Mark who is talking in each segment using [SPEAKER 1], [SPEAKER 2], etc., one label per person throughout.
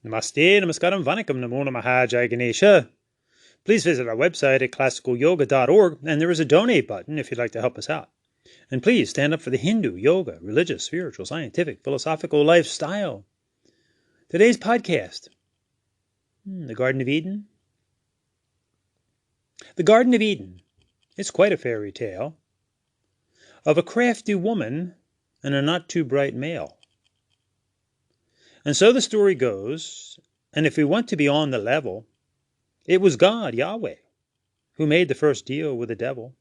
[SPEAKER 1] Namaste, namaskaram, vanakkam, namo namaha, Jai Ganesha. Please visit our website at classicalyoga.org, and there is a donate button if you'd like to help us out. And please stand up for the Hindu, yoga, religious, spiritual, scientific, philosophical lifestyle. Today's podcast, the Garden of Eden. The Garden of Eden is quite a fairy tale of a crafty woman and a not-too-bright male. And so the story goes, and if we want to be on the level, it was God, Yahweh, who made the first deal with the devil.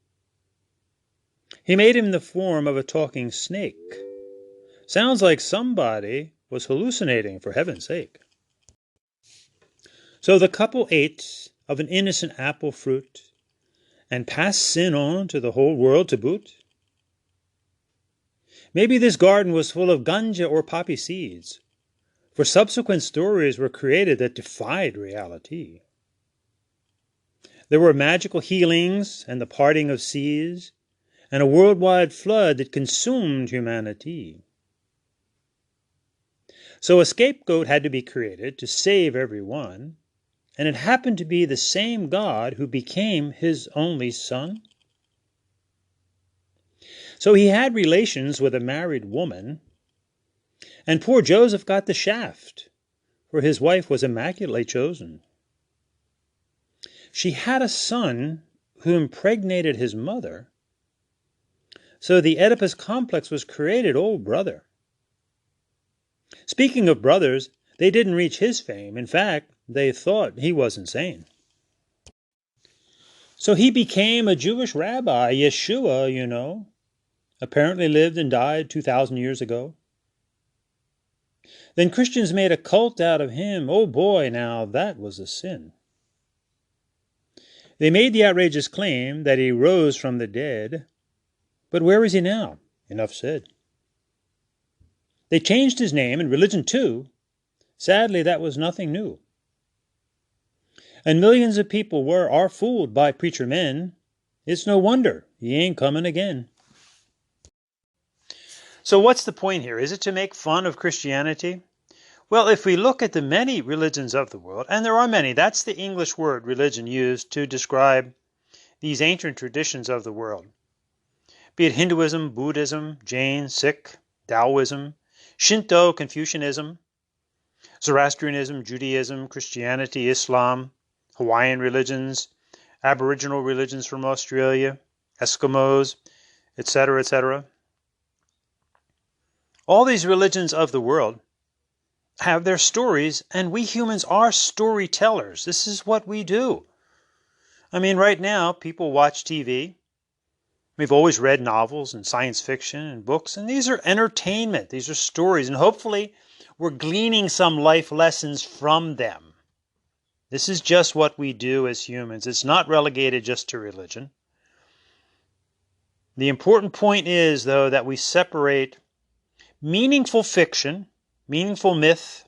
[SPEAKER 1] He made him in the form of a talking snake. Sounds like somebody was hallucinating, for heaven's sake. So the couple ate of an innocent apple fruit and passed sin on to the whole world to boot. Maybe this garden was full of ganja or poppy seeds, for subsequent stories were created that defied reality. There were magical healings and the parting of seas, and a worldwide flood that consumed humanity. So a scapegoat had to be created to save everyone, and it happened to be the same God who became his only son. So he had relations with a married woman, and poor Joseph got the shaft, for his wife was immaculately chosen. She had a son who impregnated his mother, so the Oedipus complex was created, oh brother. Speaking of brothers, they didn't reach his fame. In fact, they thought he was insane. So he became a Jewish rabbi, Yeshua, apparently lived and died 2,000 years ago. Then Christians made a cult out of him. Oh boy, now that was a sin. They made the outrageous claim that he rose from the dead. But where is he now? Enough said. They changed his name and religion too. Sadly, that was nothing new. And millions of people are fooled by preacher men. It's no wonder he ain't coming again. So what's the point here? Is it to make fun of Christianity? Well, if we look at the many religions of the world, and there are many, that's the English word religion used to describe these ancient traditions of the world. Be it Hinduism, Buddhism, Jain, Sikh, Taoism, Shinto, Confucianism, Zoroastrianism, Judaism, Christianity, Islam, Hawaiian religions, Aboriginal religions from Australia, Eskimos, etc., etc. All these religions of the world have their stories, and we humans are storytellers. This is what we do. I mean, right now, people watch TV. We've always read novels and science fiction and books, and these are entertainment. These are stories, and hopefully we're gleaning some life lessons from them. This is just what we do as humans. It's not relegated just to religion. The important point is, though, that we separate meaningful fiction, meaningful myth,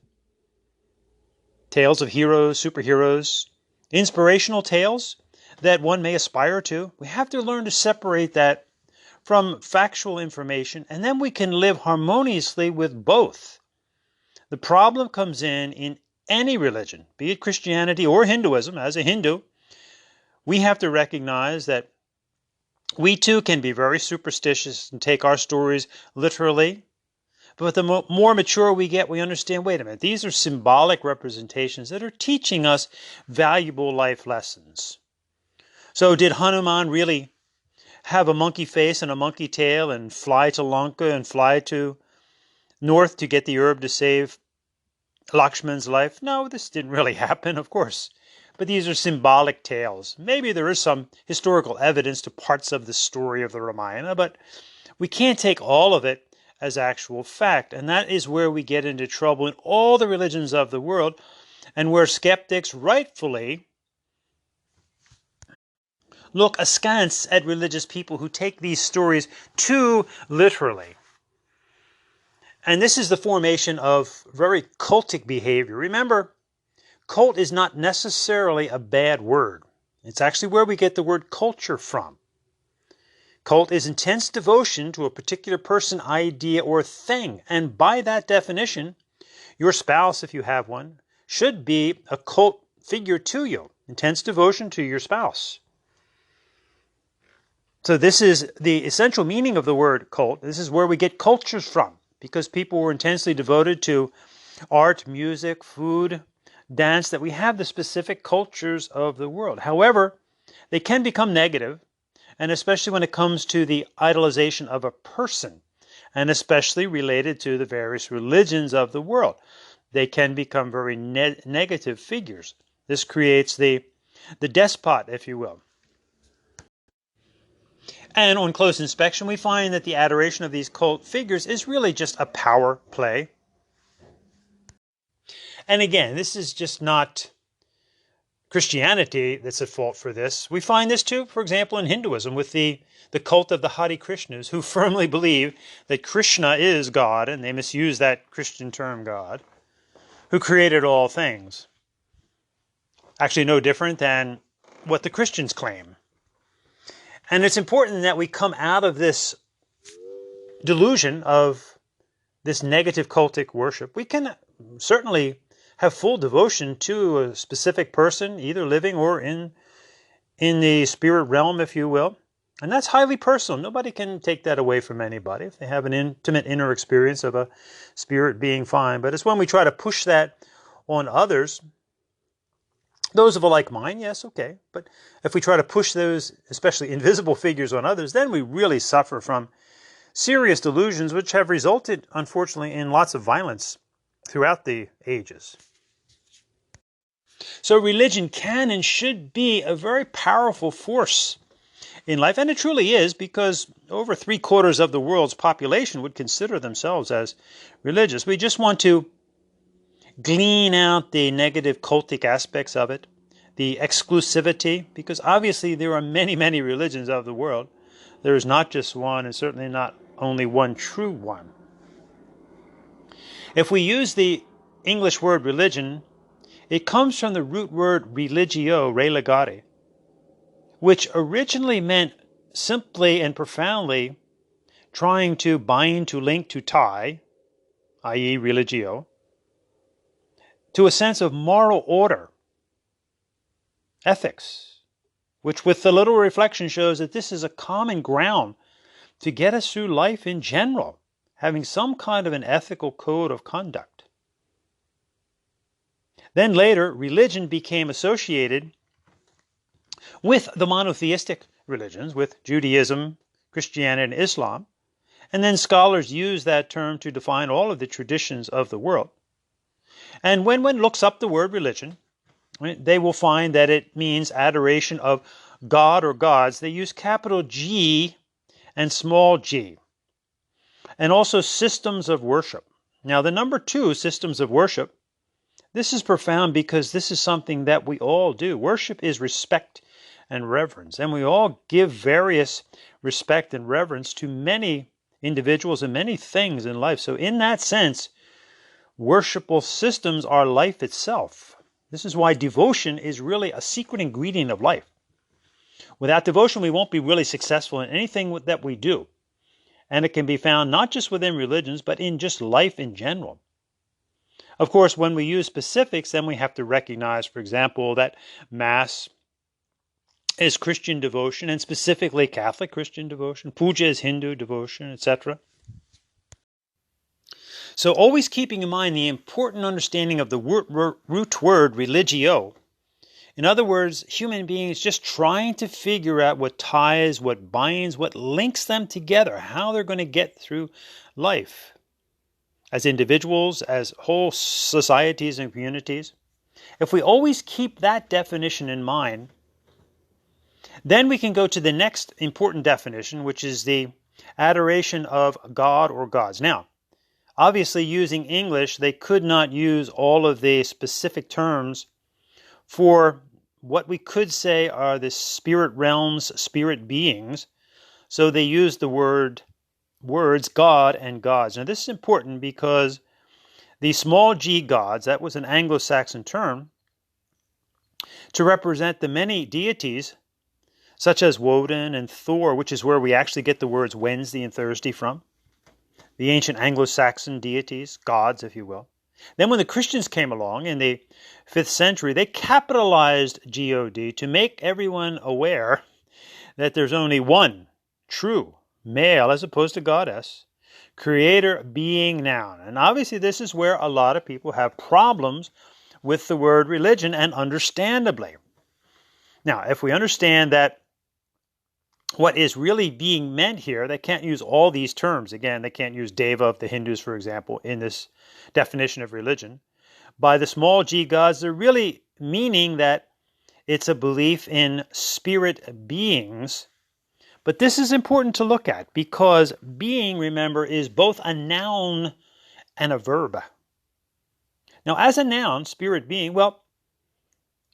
[SPEAKER 1] tales of heroes, superheroes, inspirational tales that one may aspire to. We have to learn to separate that from factual information, and then we can live harmoniously with both. The problem comes in any religion, be it Christianity or Hinduism. As a Hindu, we have to recognize that we too can be very superstitious and take our stories literally. But the more mature we get, we understand, wait a minute, these are symbolic representations that are teaching us valuable life lessons. So did Hanuman really have a monkey face and a monkey tail and fly to Lanka and fly to north to get the herb to save Lakshman's life? No, this didn't really happen, of course. But these are symbolic tales. Maybe there is some historical evidence to parts of the story of the Ramayana, but we can't take all of it as actual fact. And that is where we get into trouble in all the religions of the world, and where skeptics rightfully look askance at religious people who take these stories too literally. And this is the formation of very cultic behavior. Remember, cult is not necessarily a bad word. It's actually where we get the word culture from. Cult is intense devotion to a particular person, idea, or thing. And by that definition, your spouse, if you have one, should be a cult figure to you, intense devotion to your spouse. So this is the essential meaning of the word cult. This is where we get cultures from, because people were intensely devoted to art, music, food, dance, that we have the specific cultures of the world. However, they can become negative, and especially when it comes to the idolization of a person, and especially related to the various religions of the world. They can become very negative figures. This creates the despot, if you will. And on close inspection, we find that the adoration of these cult figures is really just a power play. And again, this is just not Christianity that's at fault for this. We find this too, for example, in Hinduism with the cult of the Hare Krishnas, who firmly believe that Krishna is God, and they misuse that Christian term God, who created all things. Actually no different than what the Christians claim. And it's important that we come out of this delusion of this negative cultic worship. We can certainly have full devotion to a specific person, either living or in the spirit realm, if you will. And that's highly personal. Nobody can take that away from anybody. If they have an intimate inner experience of a spirit being, fine. But it's when we try to push that on others, those of a like mind, yes, okay. But if we try to push those, especially invisible figures, on others, then we really suffer from serious delusions, which have resulted, unfortunately, in lots of violence throughout the ages. So religion can and should be a very powerful force in life, and it truly is, because over 3/4 of the world's population would consider themselves as religious. We just want to glean out the negative cultic aspects of it, the exclusivity, because obviously there are many, many religions of the world. There is not just one, and certainly not only one true one. If we use the English word religion, it comes from the root word religio, religare, which originally meant simply and profoundly trying to bind, to link, to tie, i.e. religio, to a sense of moral order, ethics, which with the little reflection shows that this is a common ground to get us through life in general, having some kind of an ethical code of conduct. Then later, religion became associated with the monotheistic religions, with Judaism, Christianity, and Islam. And then scholars use that term to define all of the traditions of the world. And when one looks up the word religion, they will find that it means adoration of God or gods. They use capital G and small g. And also systems of worship. Now the number 2, systems of worship, this is profound because this is something that we all do. Worship is respect and reverence. And we all give various respect and reverence to many individuals and many things in life. So in that sense, worshipful systems are life itself. This is why devotion is really a secret ingredient of life. Without devotion, we won't be really successful in anything that we do. And it can be found not just within religions, but in just life in general. Of course, when we use specifics, then we have to recognize, for example, that Mass is Christian devotion, and specifically Catholic Christian devotion. Puja is Hindu devotion, etc. So always keeping in mind the important understanding of the root word religio. In other words, human beings just trying to figure out what ties, what binds, what links them together, how they're going to get through life as individuals, as whole societies and communities. If we always keep that definition in mind, then we can go to the next important definition, which is the adoration of God or gods. Now, obviously, using English, they could not use all of the specific terms for what we could say are the spirit realms, spirit beings. So they used the words God and gods. Now this is important because the small g gods, that was an Anglo-Saxon term, to represent the many deities, such as Woden and Thor, which is where we actually get the words Wednesday and Thursday from. The ancient Anglo-Saxon deities, gods, if you will. Then when the Christians came along in the 5th century, they capitalized God to make everyone aware that there's only one true male as opposed to goddess, creator, being, noun. And obviously this is where a lot of people have problems with the word religion, and understandably. Now, if we understand that what is really being meant here, they can't use all these terms. Again, they can't use Deva of the Hindus, for example, in this definition of religion. By the small g gods, they're really meaning that it's a belief in spirit beings. But this is important to look at because being, remember, is both a noun and a verb. Now, as a noun, spirit being, well,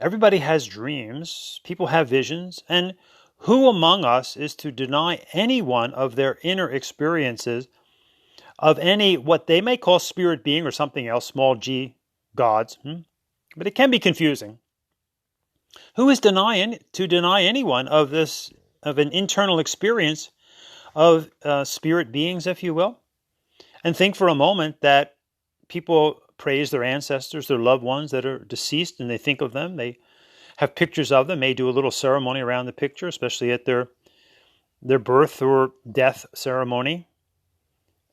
[SPEAKER 1] everybody has dreams, people have visions, and who among us is to deny anyone of their inner experiences of any, what they may call spirit being or something else, small g, gods? But it can be confusing. Who is to deny anyone of this, of an internal experience of spirit beings, if you will? And think for a moment that people praise their ancestors, their loved ones that are deceased, and they think of them. They have pictures of them, may do a little ceremony around the picture, especially at their birth or death ceremony,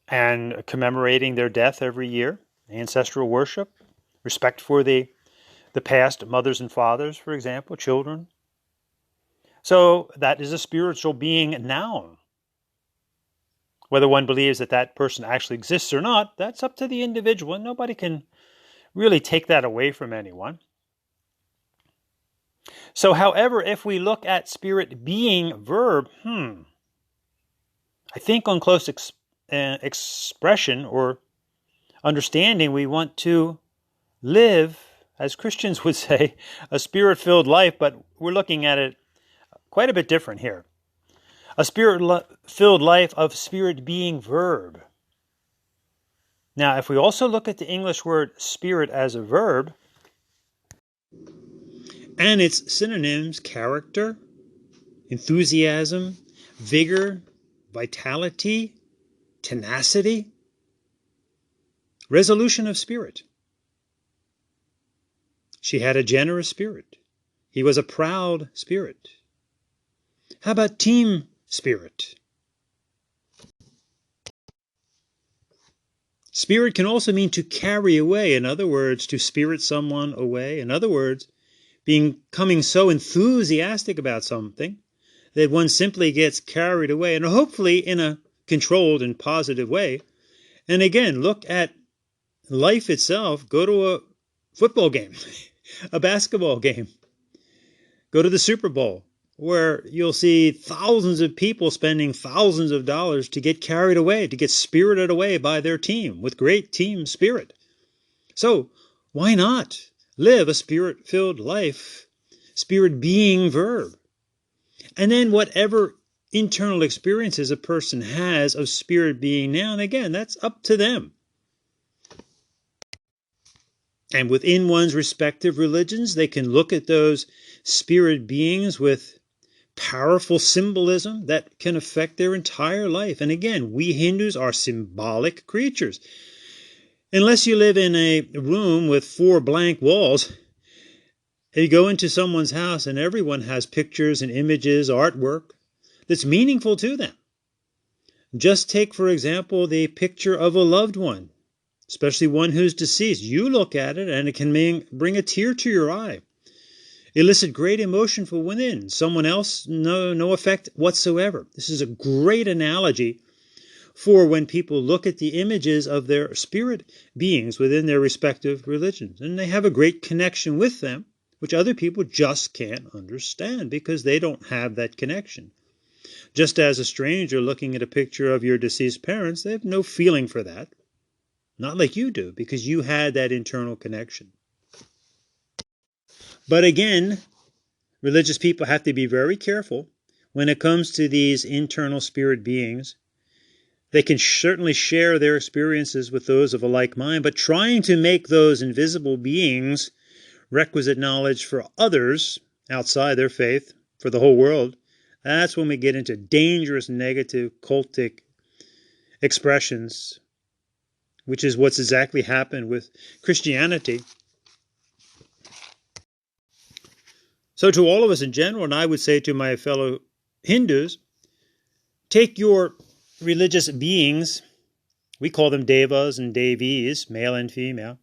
[SPEAKER 1] and commemorating their death every year. Ancestral worship, respect for the past mothers and fathers, for example, children. So that is a spiritual being noun. Whether one believes that that person actually exists or not, that's up to the individual, and nobody can really take that away from anyone. So, however, if we look at spirit being verb, I think on close expression or understanding, we want to live, as Christians would say, a spirit-filled life, but we're looking at it quite a bit different here. A spirit-filled life of spirit being verb. Now, if we also look at the English word spirit as a verb, and its synonyms, character, enthusiasm, vigor, vitality, tenacity, resolution of spirit. She had a generous spirit. He was a proud spirit. How about team spirit? Spirit can also mean to carry away. In other words, to spirit someone away. In other words, becoming so enthusiastic about something that one simply gets carried away, and hopefully in a controlled and positive way. And again, look at life itself. Go to a football game, a basketball game. Go to the Super Bowl, where you'll see thousands of people spending thousands of dollars to get carried away, to get spirited away by their team with great team spirit. So why not live a spirit-filled life, spirit being verb? And then whatever internal experiences a person has of spirit being noun, again, that's up to them. And within one's respective religions, they can look at those spirit beings with powerful symbolism that can affect their entire life. And again, we Hindus are symbolic creatures. Unless you live in a room with 4 blank walls, you go into someone's house and everyone has pictures and images, artwork that's meaningful to them. Just take, for example, the picture of a loved one, especially one who's deceased. You look at it and it can bring a tear to your eye, elicit great emotion from within. Someone else, no effect whatsoever. This is a great analogy for when people look at the images of their spirit beings within their respective religions. And they have a great connection with them, which other people just can't understand because they don't have that connection. Just as a stranger looking at a picture of your deceased parents, they have no feeling for that. Not like you do, because you had that internal connection. But again, religious people have to be very careful when it comes to these internal spirit beings. They can certainly share their experiences with those of a like mind, but trying to make those invisible beings requisite knowledge for others outside their faith, for the whole world, that's when we get into dangerous negative cultic expressions which is what's exactly happened with Christianity. So to all of us in general, and I would say to my fellow Hindus, take your religious beings, we call them devas and devis, male and female.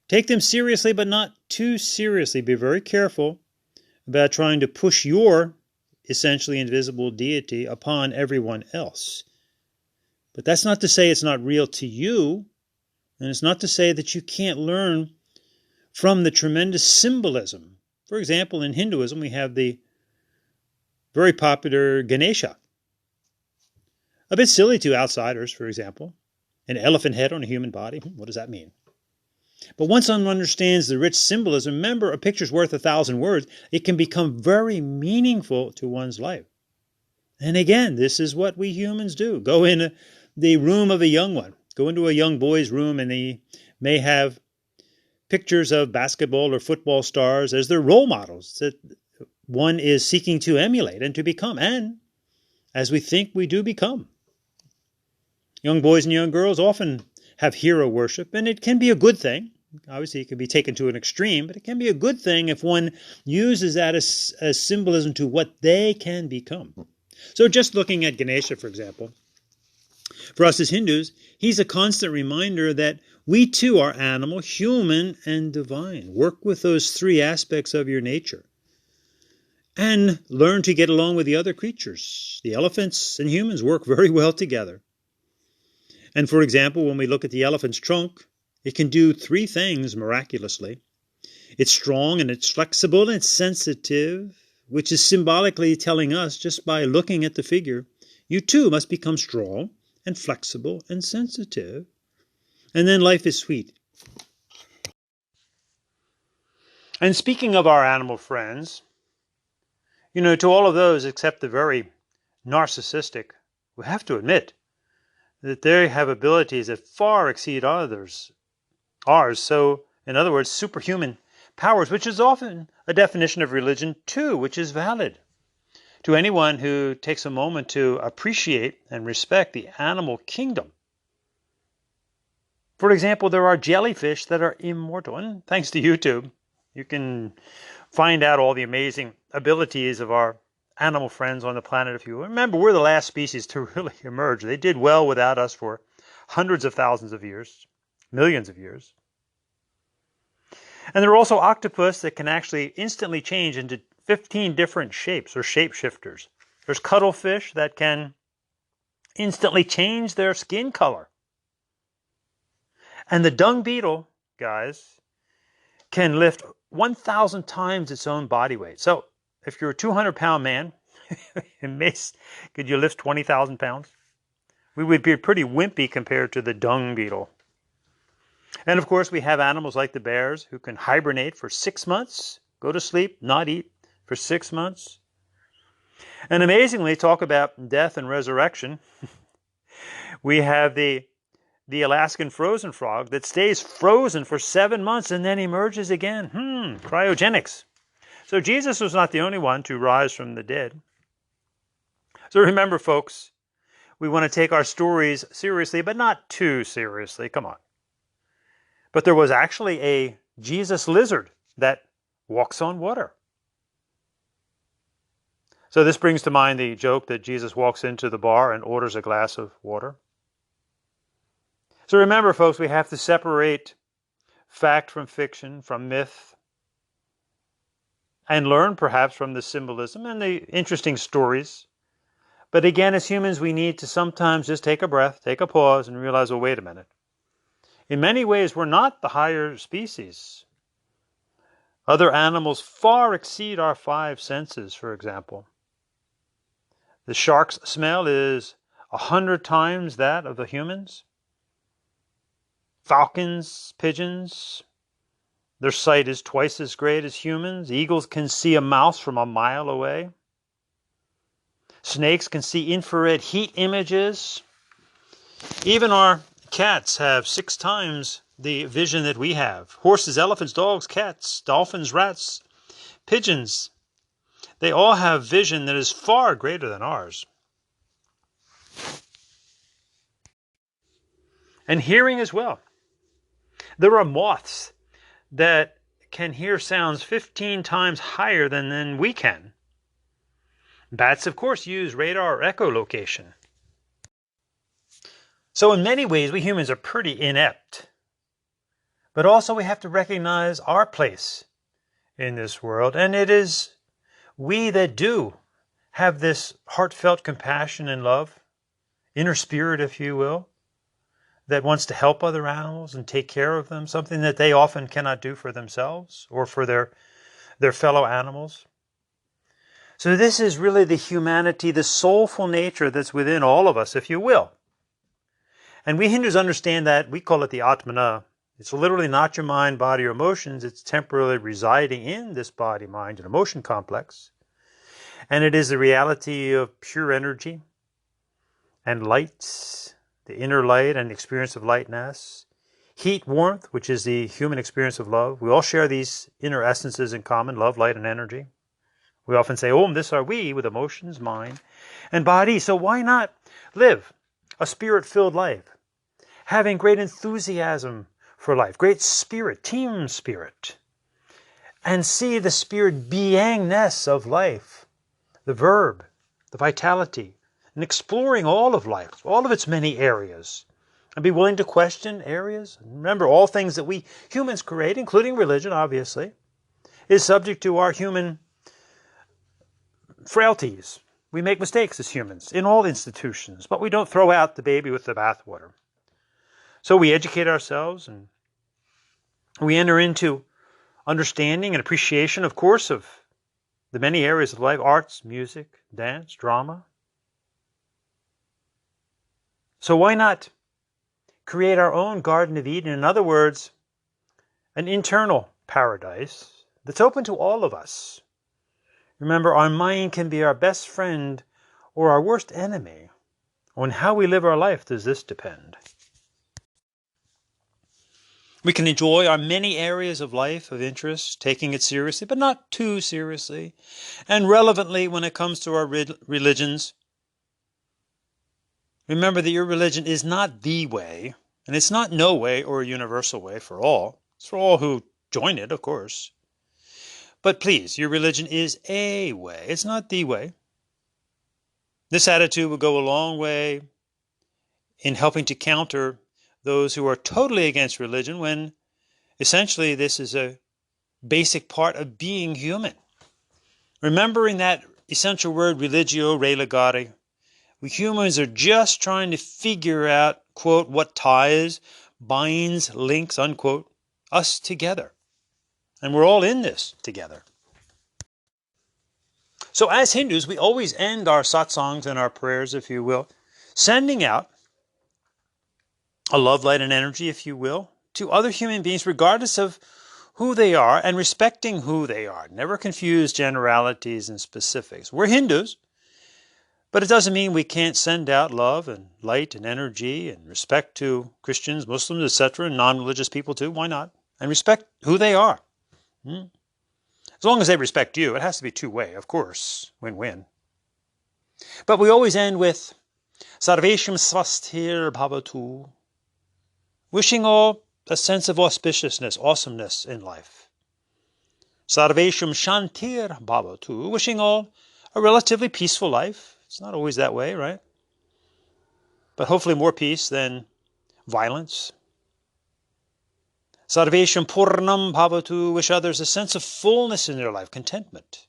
[SPEAKER 1] Take them seriously, but not too seriously. Be very careful about trying to push your essentially invisible deity upon everyone else. But that's not to say it's not real to you, and it's not to say that you can't learn from the tremendous symbolism. For example, in Hinduism, we have the very popular Ganesha. A bit silly to outsiders, for example. An elephant head on a human body. What does that mean? But once one understands the rich symbolism, remember, a picture's worth 1,000 words. It can become very meaningful to one's life. And again, this is what we humans do. Go in the room of a young one. Go into a young boy's room, and they may have pictures of basketball or football stars as their role models that one is seeking to emulate and to become. And as we think, we do become. Young boys and young girls often have hero worship, and it can be a good thing. Obviously, it can be taken to an extreme, but it can be a good thing if one uses that as symbolism to what they can become. So just looking at Ganesha, for example, for us as Hindus, he's a constant reminder that we too are animal, human, and divine. Work with those three aspects of your nature. And learn to get along with the other creatures. The elephants and humans work very well together. And for example, when we look at the elephant's trunk, it can do three things miraculously. It's strong and it's flexible and it's sensitive, which is symbolically telling us, just by looking at the figure, you too must become strong and flexible and sensitive. And then life is sweet. And speaking of our animal friends, to all of those except the very narcissistic, we have to admit that they have abilities that far exceed ours. So, in other words, superhuman powers, which is often a definition of religion too, which is valid. To anyone who takes a moment to appreciate and respect the animal kingdom. For example, there are jellyfish that are immortal, and thanks to YouTube, you can find out all the amazing abilities of our animal friends on the planet. If you remember, we're the last species to really emerge. They did well without us for hundreds of thousands of years, millions of years. And there are also octopus that can actually instantly change into 15 different shapes, or shapeshifters. There's cuttlefish that can instantly change their skin color. And the dung beetle, guys, can lift 1,000 times its own body weight. So if you're a 200-pound man, could you lift 20,000 pounds? We would be pretty wimpy compared to the dung beetle. And of course, we have animals like the bears who can hibernate for 6 months, go to sleep, not eat for 6 months. And amazingly, talk about death and resurrection. We have the Alaskan frozen frog that stays frozen for 7 months and then emerges again. Cryogenics. So Jesus was not the only one to rise from the dead. So remember, folks, we want to take our stories seriously, but not too seriously. Come on. But there was actually a Jesus lizard that walks on water. So this brings to mind the joke that Jesus walks into the bar and orders a glass of water. So remember, folks, we have to separate fact from fiction, from myth, and learn perhaps from the symbolism and the interesting stories. But again, as humans, we need to sometimes just take a breath, take a pause, and realize, well, wait a minute. In many ways, we're not the higher species. Other animals far exceed our 5 senses, for example. The shark's smell is 100 times that of the humans. Falcons, pigeons, their sight is twice as great as humans. Eagles can see a mouse from a mile away. Snakes can see infrared heat images. Even our cats have 6 times the vision that we have. Horses, elephants, dogs, cats, dolphins, rats, pigeons. They all have vision that is far greater than ours. and hearing as well. There are moths that can hear sounds 15 times higher than we can. Bats, of course, use radar echolocation. So in many ways, we humans are pretty inept. But also we have to recognize our place in this world. And it is we that do have this heartfelt compassion and love, inner spirit, if you will, that wants to help other animals and take care of them, something that they often cannot do for themselves or for their fellow animals. So this is really the humanity, the soulful nature that's within all of us, if you will. And we Hindus understand that. We call it the Atmana. It's literally not your mind, body, or emotions. It's temporarily residing in this body, mind, and emotion complex. And it is the reality of pure energy and light, the inner light and the experience of lightness. Heat, warmth, which is the human experience of love. We all share these inner essences in common, love, light, and energy. We often say, Om, this are we, with emotions, mind, and body. So why not live a spirit-filled life, having great enthusiasm for life, great spirit, team spirit, and see the spirit beingness of life, the verb, the vitality, and exploring all of life, all of its many areas, and be willing to question areas. Remember, all things that we humans create, including religion, obviously, is subject to our human frailties. We make mistakes as humans in all institutions, but we don't throw out the baby with the bathwater. So we educate ourselves and we enter into understanding and appreciation, of course, of the many areas of life: arts, music, dance, drama. So why not create our own Garden of Eden? In other words, an internal paradise that's open to all of us. Remember, our mind can be our best friend or our worst enemy. On how we live our life does this depend. We can enjoy our many areas of life of interest, taking it seriously, but not too seriously, and relevantly when it comes to our religions. Remember that your religion is not the way, and it's not no way or a universal way for all. It's for all who join it, of course. But please, your religion is a way. It's not the way. This attitude will go a long way in helping to counter those who are totally against religion, when essentially this is a basic part of being human. Remembering that essential word, religio, religare, we humans are just trying to figure out, quote, what ties, binds, links, unquote, us together. And we're all in this together. So as Hindus, we always end our satsangs and our prayers, if you will, sending out a love, light, and energy, if you will, to other human beings, regardless of who they are, and respecting who they are. Never confuse generalities and specifics. We're Hindus, but it doesn't mean we can't send out love and light and energy and respect to Christians, Muslims, etc., and non-religious people too. Why not? And respect who they are. As long as they respect you. It has to be two-way, of course. Win-win. But we always end with Sarvesham Swasthir Bhavatu, wishing all a sense of auspiciousness, awesomeness in life. Sarvesham Shantir Bhavatu, wishing all a relatively peaceful life. It's not always that way, right? But hopefully more peace than violence. Sarvesham Purnam Bhavatu, wish others a sense of fullness in their life, contentment.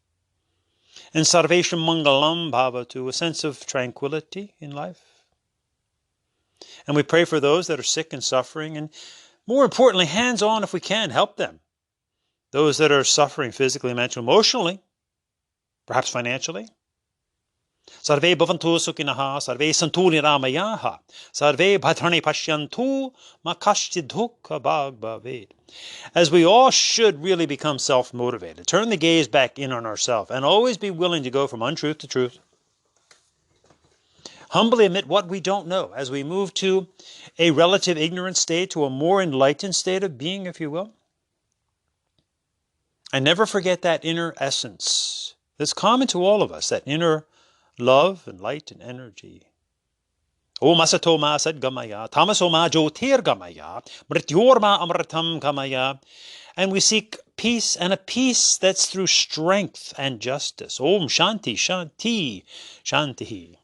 [SPEAKER 1] And Sarvesham Mangalam Bhavatu, a sense of tranquility in life. And we pray for those that are sick and suffering, and more importantly, hands-on if we can, help them. Those that are suffering physically, mentally, emotionally, perhaps financially. Sarve bhavantu sukhinaha, sarve santu niramayaha, sarve bhadrani pashyantu, ma kashchid dukkha bhag bhavet. As we all should really become self-motivated, turn the gaze back in on ourselves, and always be willing to go from untruth to truth. Humbly admit what we don't know as we move to a relative ignorant state, to a more enlightened state of being, if you will. And never forget that inner essence that's common to all of us, that inner love and light and energy. Om asato ma sadgamaya, tamaso ma jyotirgamaya, mrityorma amritam gamaya. And we seek peace, and a peace that's through strength and justice. Om Shanti, Shanti, Shanti.